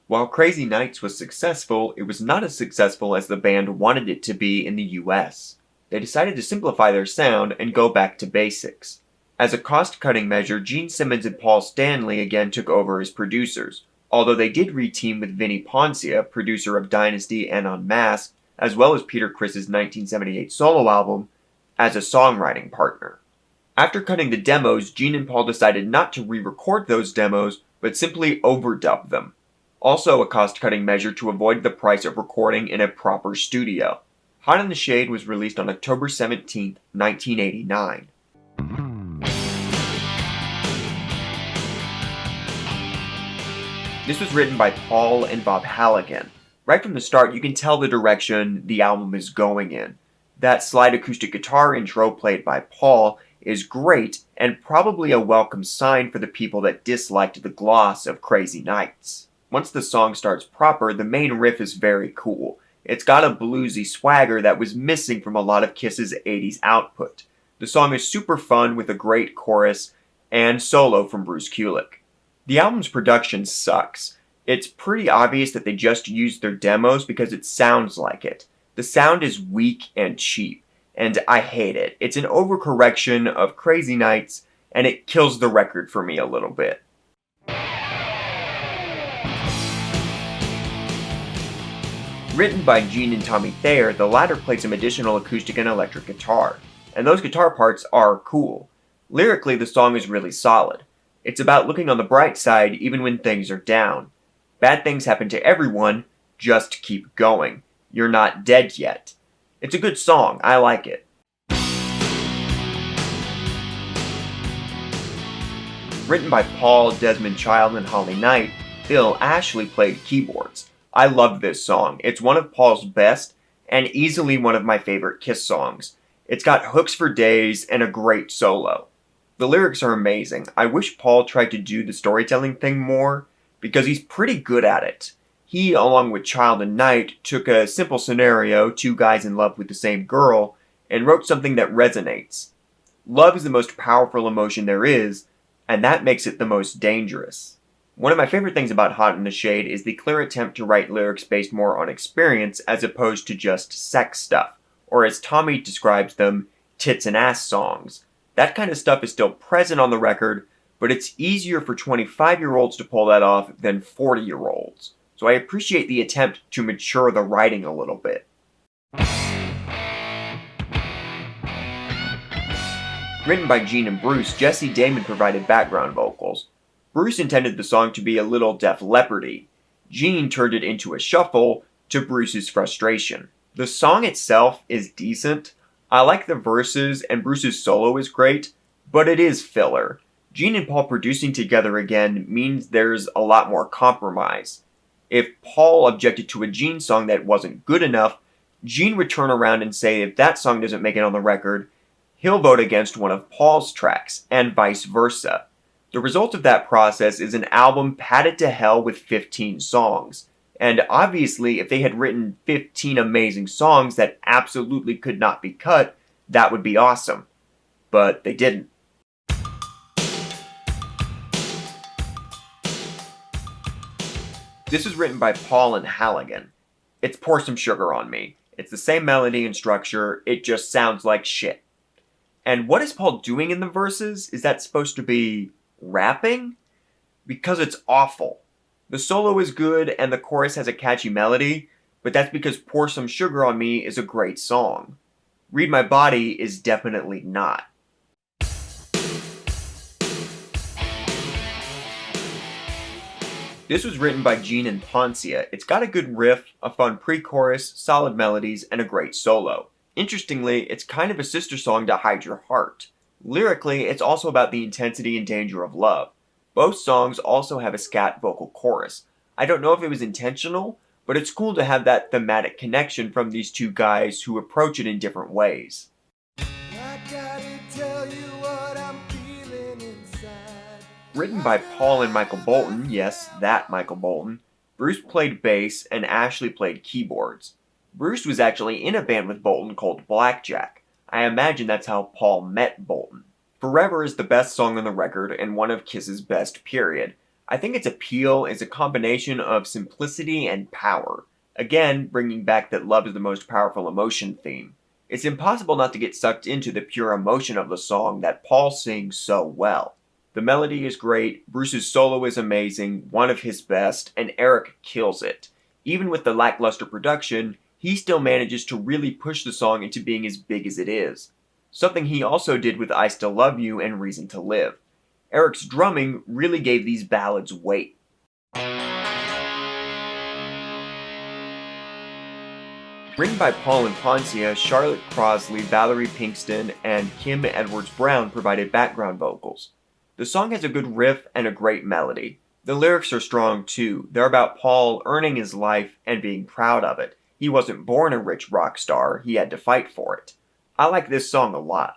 While Crazy Nights was successful, it was not as successful as the band wanted it to be in the US. They decided to simplify their sound and go back to basics. As a cost-cutting measure, Gene Simmons and Paul Stanley again took over as producers, although they did reteam with Vinnie Poncia, producer of Dynasty and Unmasked, as well as Peter Criss's 1978 solo album, as a songwriting partner. After cutting the demos, Gene and Paul decided not to re-record those demos, but simply overdub them. Also a cost-cutting measure to avoid the price of recording in a proper studio. Hot in the Shade was released on October 17, 1989. This was written by Paul and Bob Halligan. Right from the start, you can tell the direction the album is going in. That slide acoustic guitar intro played by Paul is great and probably a welcome sign for the people that disliked the gloss of Crazy Nights. Once the song starts proper, the main riff is very cool. It's got a bluesy swagger that was missing from a lot of Kiss's 80s output. The song is super fun with a great chorus and solo from Bruce Kulick. The album's production sucks. It's pretty obvious that they just used their demos because it sounds like it. The sound is weak and cheap, and I hate it. It's an overcorrection of Crazy Nights, and it kills the record for me a little bit. Written by Gene and Tommy Thayer, the latter played some additional acoustic and electric guitar, and those guitar parts are cool. Lyrically, the song is really solid. It's about looking on the bright side even when things are down. Bad things happen to everyone, just keep going. You're not dead yet. It's a good song, I like it. Written by Paul, Desmond Child, and Holly Knight, Bill Ashley played keyboards. I love this song. It's one of Paul's best, and easily one of my favorite Kiss songs. It's got hooks for days and a great solo. The lyrics are amazing. I wish Paul tried to do the storytelling thing more, because he's pretty good at it. He, along with Child and Knight, took a simple scenario, two guys in love with the same girl, and wrote something that resonates. Love is the most powerful emotion there is, and that makes it the most dangerous. One of my favorite things about Hot in the Shade is the clear attempt to write lyrics based more on experience as opposed to just sex stuff, or as Tommy describes them, tits and ass songs. That kind of stuff is still present on the record, but it's easier for 25-year-olds to pull that off than 40-year-olds. So I appreciate the attempt to mature the writing a little bit. Written by Gene and Bruce, Jesse Damon provided background vocals. Bruce intended the song to be a little Def Leppard-y. Gene turned it into a shuffle to Bruce's frustration. The song itself is decent. I like the verses, and Bruce's solo is great, but it is filler. Gene and Paul producing together again means there's a lot more compromise. If Paul objected to a Gene song that wasn't good enough, Gene would turn around and say if that song doesn't make it on the record, he'll vote against one of Paul's tracks, and vice versa. The result of that process is an album padded to hell with 15 songs. And obviously, if they had written 15 amazing songs that absolutely could not be cut, that would be awesome. But they didn't. This was written by Paul and Halligan. It's Pour Some Sugar on Me. It's the same melody and structure, it just sounds like shit. And what is Paul doing in the verses? Is that supposed to be rapping? Because it's awful. The solo is good and the chorus has a catchy melody, but that's because Pour Some Sugar on Me is a great song. Read My Body is definitely not. This was written by Gene and Poncia. It's got a good riff, a fun pre-chorus, solid melodies, and a great solo. Interestingly, it's kind of a sister song to Hide Your Heart. Lyrically, it's also about the intensity and danger of love. Both songs also have a scat vocal chorus. I don't know if it was intentional, but it's cool to have that thematic connection from these two guys who approach it in different ways. Written by Paul and Michael Bolton, yes, that Michael Bolton, Bruce played bass and Ashley played keyboards. Bruce was actually in a band with Bolton called Blackjack. I imagine that's how Paul met Bolton. Forever is the best song on the record and one of Kiss's best, period. I think its appeal is a combination of simplicity and power, again, bringing back that love is the most powerful emotion theme. It's impossible not to get sucked into the pure emotion of the song that Paul sings so well. The melody is great, Bruce's solo is amazing, one of his best, and Eric kills it. Even with the lackluster production, he still manages to really push the song into being as big as it is. Something he also did with I Still Love You and Reason to Live. Eric's drumming really gave these ballads weight. Written by Paul and Poncia, Charlotte Crosley, Valerie Pinkston, and Kim Edwards Brown provided background vocals. The song has a good riff and a great melody. The lyrics are strong too. They're about Paul earning his life and being proud of it. He wasn't born a rich rock star, he had to fight for it. I like this song a lot.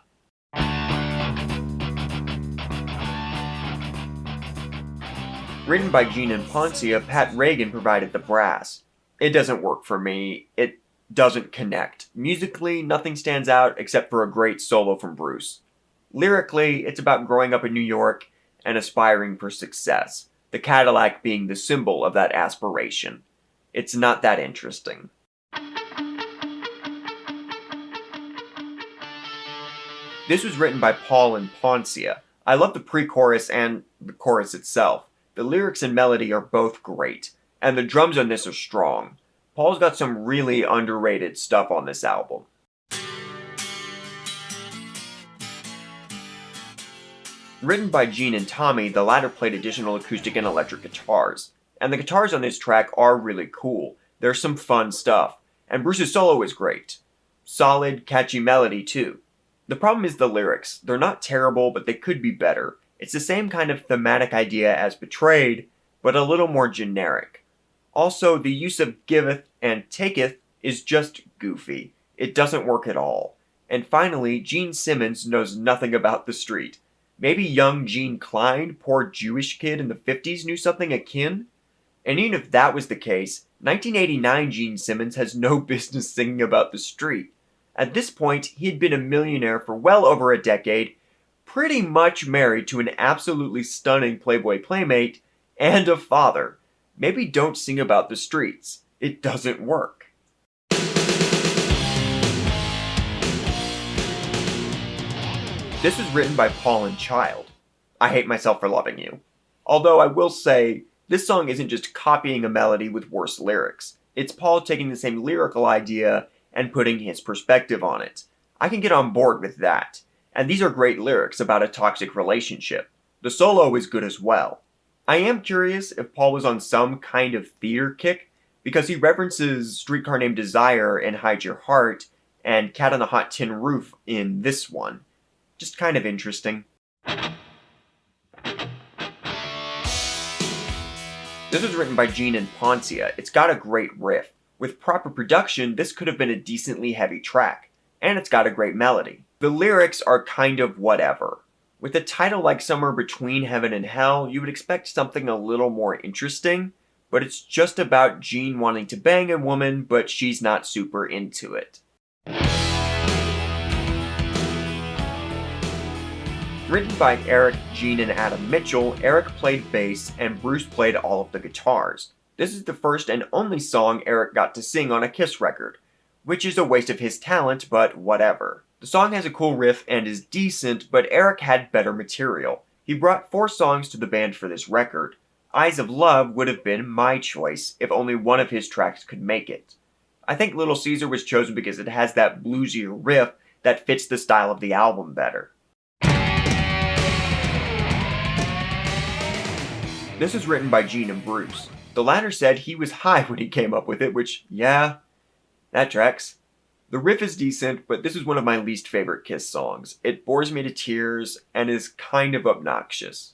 Written by Gene and Poncia, Pat Regan provided the brass. It doesn't work for me. It doesn't connect. Musically, nothing stands out except for a great solo from Bruce. Lyrically, it's about growing up in New York and aspiring for success, the Cadillac being the symbol of that aspiration. It's not that interesting. This was written by Paul and Poncia. I love the pre-chorus and the chorus itself. The lyrics and melody are both great, and the drums on this are strong. Paul's got some really underrated stuff on this album. Written by Gene and Tommy, the latter played additional acoustic and electric guitars. And the guitars on this track are really cool. There's some fun stuff. And Bruce's solo is great. Solid, catchy melody too. The problem is the lyrics. They're not terrible, but they could be better. It's the same kind of thematic idea as Betrayed, but a little more generic. Also, the use of giveth and taketh is just goofy. It doesn't work at all. And finally, Gene Simmons knows nothing about the street. Maybe young Gene Klein, poor Jewish kid in the 50s, knew something akin? And even if that was the case, 1989 Gene Simmons has no business singing about the street. At this point, he had been a millionaire for well over a decade, pretty much married to an absolutely stunning Playboy playmate, and a father. Maybe don't sing about the streets. It doesn't work. This was written by Paul and Child. I Hate Myself for Loving You. Although I will say, this song isn't just copying a melody with worse lyrics. It's Paul taking the same lyrical idea and putting his perspective on it. I can get on board with that. And these are great lyrics about a toxic relationship. The solo is good as well. I am curious if Paul was on some kind of theater kick, because he references Streetcar Named Desire in Hide Your Heart and Cat on a Hot Tin Roof in this one. Just kind of interesting. This was written by Gene and Poncia. It's got a great riff. With proper production, this could have been a decently heavy track. And it's got a great melody. The lyrics are kind of whatever. With a title like Somewhere Between Heaven and Hell, you would expect something a little more interesting, but it's just about Gene wanting to bang a woman, but she's not super into it. Written by Eric, Gene, and Adam Mitchell, Eric played bass and Bruce played all of the guitars. This is the first and only song Eric got to sing on a Kiss record, which is a waste of his talent, but whatever. The song has a cool riff and is decent, but Eric had better material. He brought 4 songs to the band for this record. Eyes of Love would have been my choice if only one of his tracks could make it. I think Little Caesar was chosen because it has that bluesier riff that fits the style of the album better. This is written by Gene and Bruce. The latter said he was high when he came up with it, which, yeah, that tracks. The riff is decent, but this is one of my least favorite Kiss songs. It bores me to tears and is kind of obnoxious.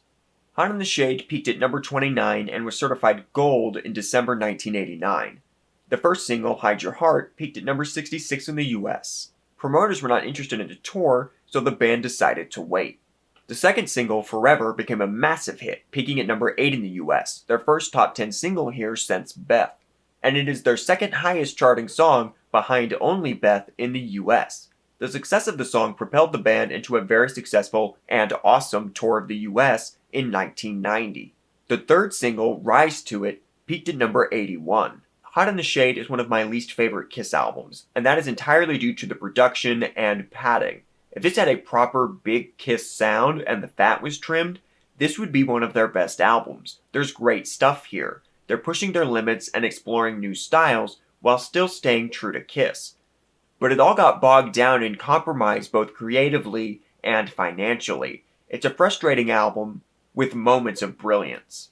Hot in the Shade peaked at number 29 and was certified gold in December 1989. The first single, Hide Your Heart, peaked at number 66 in the US. Promoters were not interested in a tour, so the band decided to wait. The second single, Forever, became a massive hit, peaking at number 8 in the US, their first top 10 single here since Beth. And it is their second highest charting song, behind only Beth in the US. The success of the song propelled the band into a very successful and awesome tour of the US in 1990. The third single, Rise to It, peaked at number 81. Hot in the Shade is one of my least favorite Kiss albums, and that is entirely due to the production and padding. If this had a proper big Kiss sound and the fat was trimmed, this would be one of their best albums. There's great stuff here. They're pushing their limits and exploring new styles while still staying true to Kiss. But it all got bogged down in compromise both creatively and financially. It's a frustrating album with moments of brilliance.